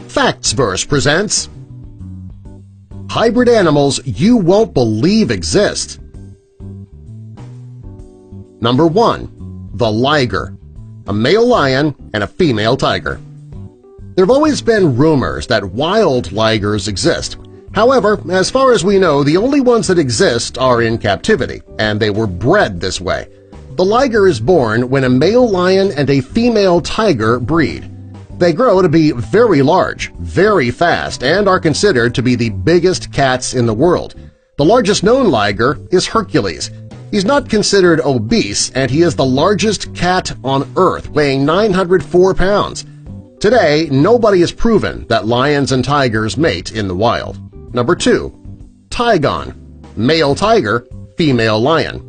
Factsverse presents Hybrid Animals You Won't Believe Exist. Number 1. The liger, a male lion and a female tiger. There have always been rumors that wild ligers exist. However, as far as we know, the only ones that exist are in captivity, and they were bred this way. The liger is born when a male lion and a female tiger breed. They grow to be very large, very fast, and are considered to be the biggest cats in the world. The largest known liger is Hercules. He's not considered obese, and he is the largest cat on Earth, weighing 904 pounds. Today, nobody has proven that lions and tigers mate in the wild. Number 2. Tigon, male tiger, female lion.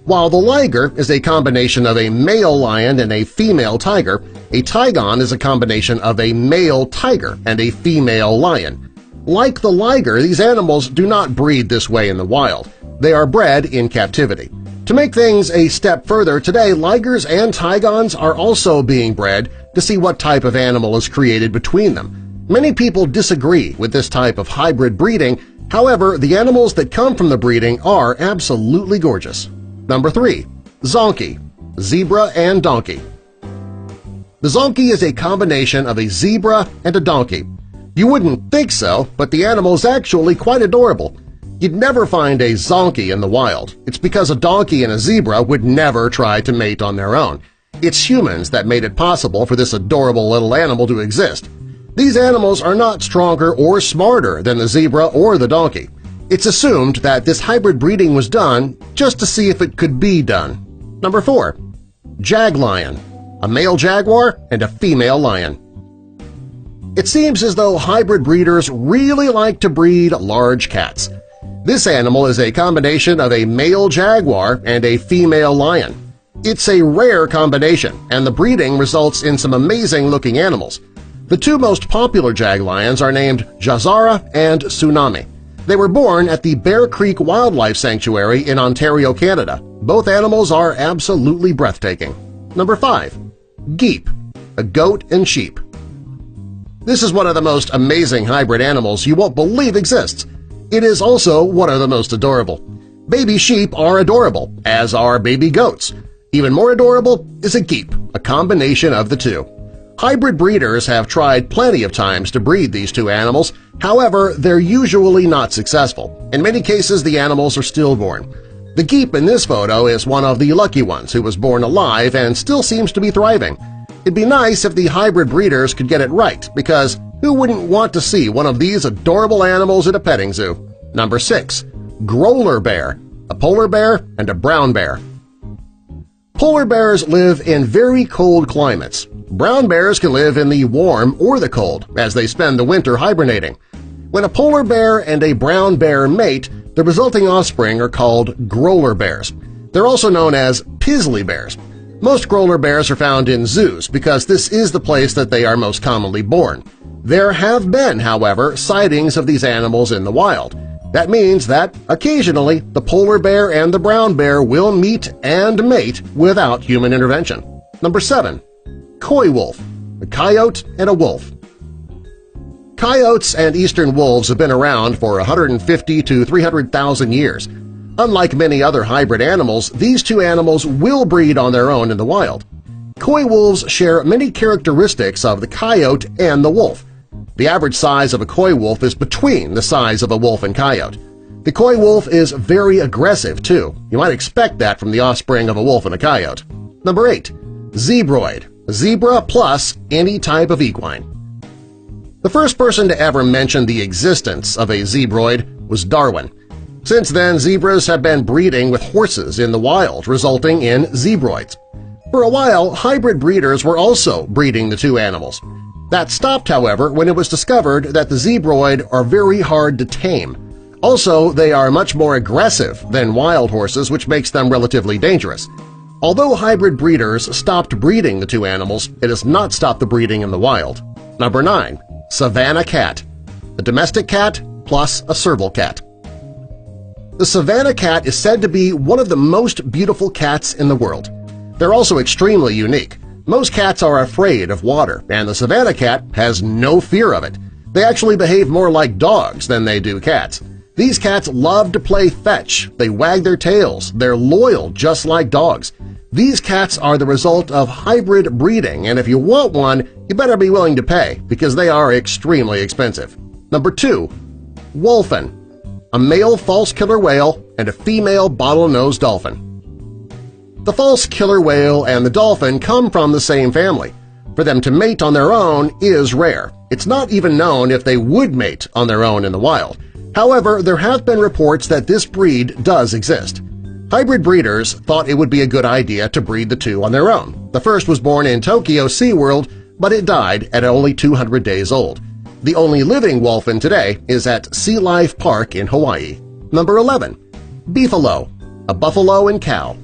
While the liger is a combination of a male lion and a female tiger, a tigon is a combination of a male tiger and a female lion. Like the liger, these animals do not breed this way in the wild. They are bred in captivity. To make things a step further, today ligers and tigons are also being bred to see what type of animal is created between them. Many people disagree with this type of hybrid breeding. However, the animals that come from the breeding are absolutely gorgeous. Number 3. Zonkey, zebra and donkey. The zonkey is a combination of a zebra and a donkey. You wouldn't think so, but the animal is actually quite adorable. You'd never find a zonkey in the wild. It's because a donkey and a zebra would never try to mate on their own. It's humans that made it possible for this adorable little animal to exist. These animals are not stronger or smarter than the zebra or the donkey. It's assumed that this hybrid breeding was done just to see if it could be done. Number 4. Jaglion, a male jaguar and a female lion. It seems as though hybrid breeders really like to breed large cats. This animal is a combination of a male jaguar and a female lion. It's a rare combination, and the breeding results in some amazing-looking animals. The two most popular jaglions are named Jazara and Tsunami. They were born at the Bear Creek Wildlife Sanctuary in Ontario, Canada. Both animals are absolutely breathtaking. Number 5. Geep, a goat and sheep. This is one of the most amazing hybrid animals you won't believe exists. It is also one of the most adorable. Baby sheep are adorable, as are baby goats. Even more adorable is a geep, a combination of the two. Hybrid breeders have tried plenty of times to breed these two animals. However, they're usually not successful. In many cases, the animals are stillborn. The geep in this photo is one of the lucky ones who was born alive and still seems to be thriving. It'd be nice if the hybrid breeders could get it right, because who wouldn't want to see one of these adorable animals at a petting zoo? Number 6. Growler bear, a polar bear and a brown bear. Polar bears live in very cold climates. Brown bears can live in the warm or the cold, as they spend the winter hibernating. When a polar bear and a brown bear mate, the resulting offspring are called growler bears. They're also known as Pizzly bears. Most growler bears are found in zoos because this is the place that they are most commonly born. There have been, however, sightings of these animals in the wild. That means that, occasionally, the polar bear and the brown bear will meet and mate without human intervention. Number 7. Coy wolf, a coyote and a wolf. Coyotes and eastern wolves have been around for 150 to 300,000 years. Unlike many other hybrid animals, these two animals will breed on their own in the wild. Coy wolves share many characteristics of the coyote and the wolf. The average size of a coy wolf is between the size of a wolf and coyote. The coy wolf is very aggressive, too. You might expect that from the offspring of a wolf and a coyote. Number 8. Zebroid, a zebra plus any type of equine. The first person to ever mention the existence of a zebroid was Darwin. Since then, zebras have been breeding with horses in the wild, resulting in zebroids. For a while, hybrid breeders were also breeding the two animals. That stopped, however, when it was discovered that the zebroid are very hard to tame. Also, they are much more aggressive than wild horses, which makes them relatively dangerous. Although hybrid breeders stopped breeding the two animals, it has not stopped the breeding in the wild. Number 9. Savannah cat, a domestic cat plus a serval cat. The Savannah cat is said to be one of the most beautiful cats in the world. They're also extremely unique. Most cats are afraid of water, and the Savannah cat has no fear of it. They actually behave more like dogs than they do cats. These cats love to play fetch, they wag their tails, they're loyal just like dogs. These cats are the result of hybrid breeding, and if you want one, you better be willing to pay because they are extremely expensive. Number 2. Wolfen, a male false killer whale and a female bottlenose dolphin. The false killer whale and the dolphin come from the same family. For them to mate on their own is rare. It's not even known if they would mate on their own in the wild. However, there have been reports that this breed does exist. Hybrid breeders thought it would be a good idea to breed the two on their own. The first was born in Tokyo SeaWorld, but it died at only 200 days old. The only living wolfen today is at Sea Life Park in Hawaii. Number 11. Beefalo, a buffalo and cow.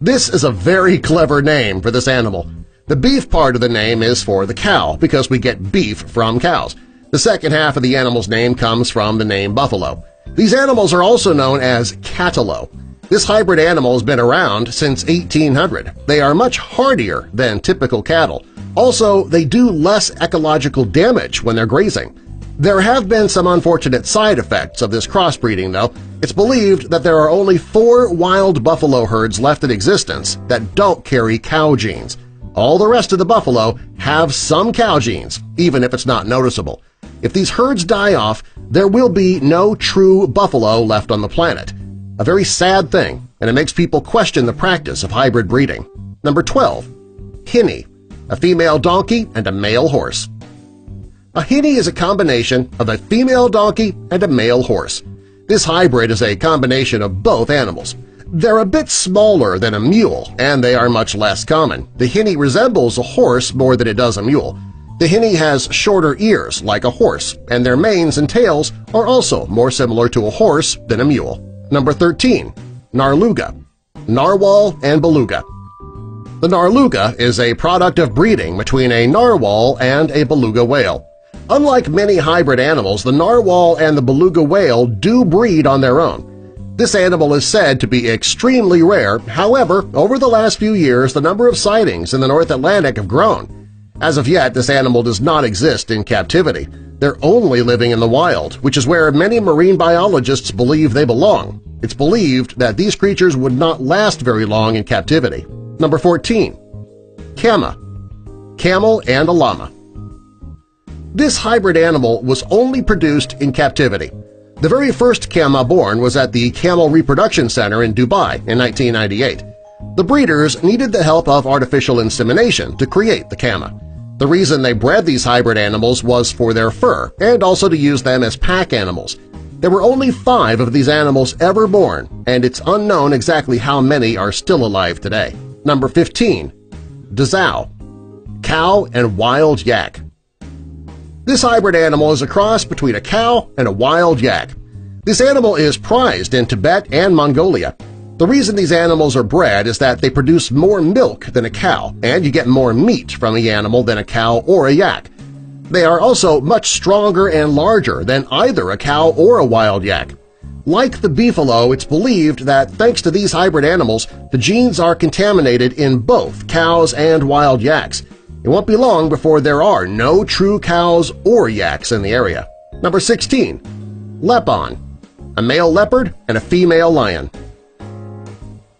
This is a very clever name for this animal. The beef part of the name is for the cow because we get beef from cows. The second half of the animal's name comes from the name buffalo. These animals are also known as catalo. This hybrid animal has been around since 1800. They are much hardier than typical cattle. Also, they do less ecological damage when they're grazing. There have been some unfortunate side effects of this crossbreeding, though. It's believed that there are only 4 wild buffalo herds left in existence that don't carry cow genes. All the rest of the buffalo have some cow genes, even if it's not noticeable. If these herds die off, there will be no true buffalo left on the planet. A very sad thing, and it makes people question the practice of hybrid breeding. Number 12. Hinny, a female donkey and a male horse. A hinny is a combination of a female donkey and a male horse. This hybrid is a combination of both animals. They're a bit smaller than a mule, and they are much less common. The hinny resembles a horse more than it does a mule. The hinny has shorter ears like a horse, and their manes and tails are also more similar to a horse than a mule. Number 13. Narluga, narwhal and beluga. The narluga is a product of breeding between a narwhal and a beluga whale. Unlike many hybrid animals, the narwhal and the beluga whale do breed on their own. This animal is said to be extremely rare. However, over the last few years, the number of sightings in the North Atlantic have grown. As of yet, this animal does not exist in captivity. They're only living in the wild, which is where many marine biologists believe they belong. It's believed that these creatures would not last very long in captivity. Number 14. Cama, camel and a llama. This hybrid animal was only produced in captivity. The very first cama born was at the Camel Reproduction Center in Dubai in 1998. The breeders needed the help of artificial insemination to create the cama. The reason they bred these hybrid animals was for their fur and also to use them as pack animals. There were only 5 of these animals ever born, and it's unknown exactly how many are still alive today. Number 15. Dazao, cow and wild yak. This hybrid animal is a cross between a cow and a wild yak. This animal is prized in Tibet and Mongolia. The reason these animals are bred is that they produce more milk than a cow, and you get more meat from the animal than a cow or a yak. They are also much stronger and larger than either a cow or a wild yak. Like the beefalo, it's believed that thanks to these hybrid animals, the genes are contaminated in both cows and wild yaks. It won't be long before there are no true cows or yaks in the area. Number 16. Lepon, a male leopard and a female lion.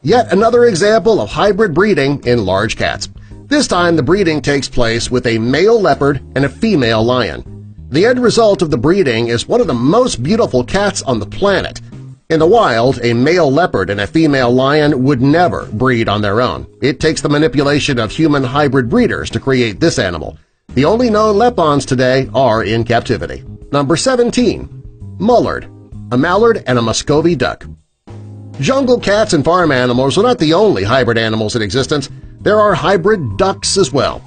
Yet another example of hybrid breeding in large cats. This time the breeding takes place with a male leopard and a female lion. The end result of the breeding is one of the most beautiful cats on the planet. In the wild, a male leopard and a female lion would never breed on their own. It takes the manipulation of human hybrid breeders to create this animal. The only known lepons today are in captivity. Number 17. Mullard, a mallard and a Muscovy duck. Jungle cats and farm animals are not the only hybrid animals in existence. There are hybrid ducks as well.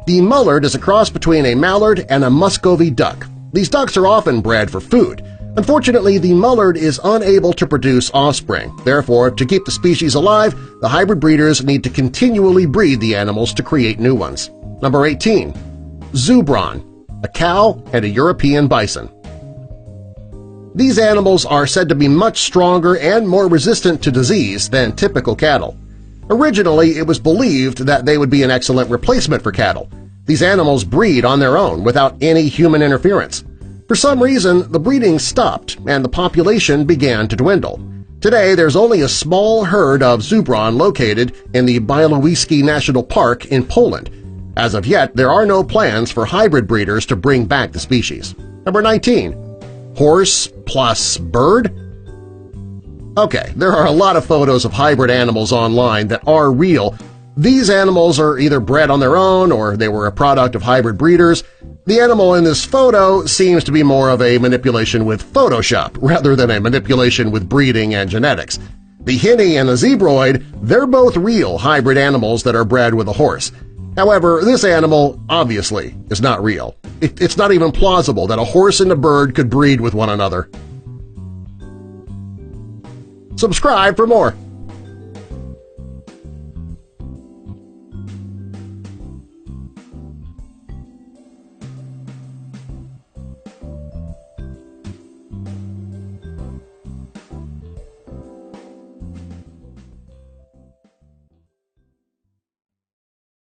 The mullard is a cross between a mallard and a Muscovy duck. These ducks are often bred for food. Unfortunately, the mullard is unable to produce offspring. Therefore, to keep the species alive, the hybrid breeders need to continually breed the animals to create new ones. Number 18. Zubron, a cow and a European bison. These animals are said to be much stronger and more resistant to disease than typical cattle. Originally, it was believed that they would be an excellent replacement for cattle. These animals breed on their own without any human interference. For some reason, the breeding stopped and the population began to dwindle. Today, there's only a small herd of zubron located in the Białowieski National Park in Poland. As of yet, there are no plans for hybrid breeders to bring back the species. Number 19. Horse plus bird? Okay, there are a lot of photos of hybrid animals online that are real. These animals are either bred on their own or they were a product of hybrid breeders. The animal in this photo seems to be more of a manipulation with Photoshop rather than a manipulation with breeding and genetics. The Hinny and the Zebroid, they're both real hybrid animals that are bred with a horse. However, this animal obviously is not real. It's not even plausible that a horse and a bird could breed with one another. Subscribe for more.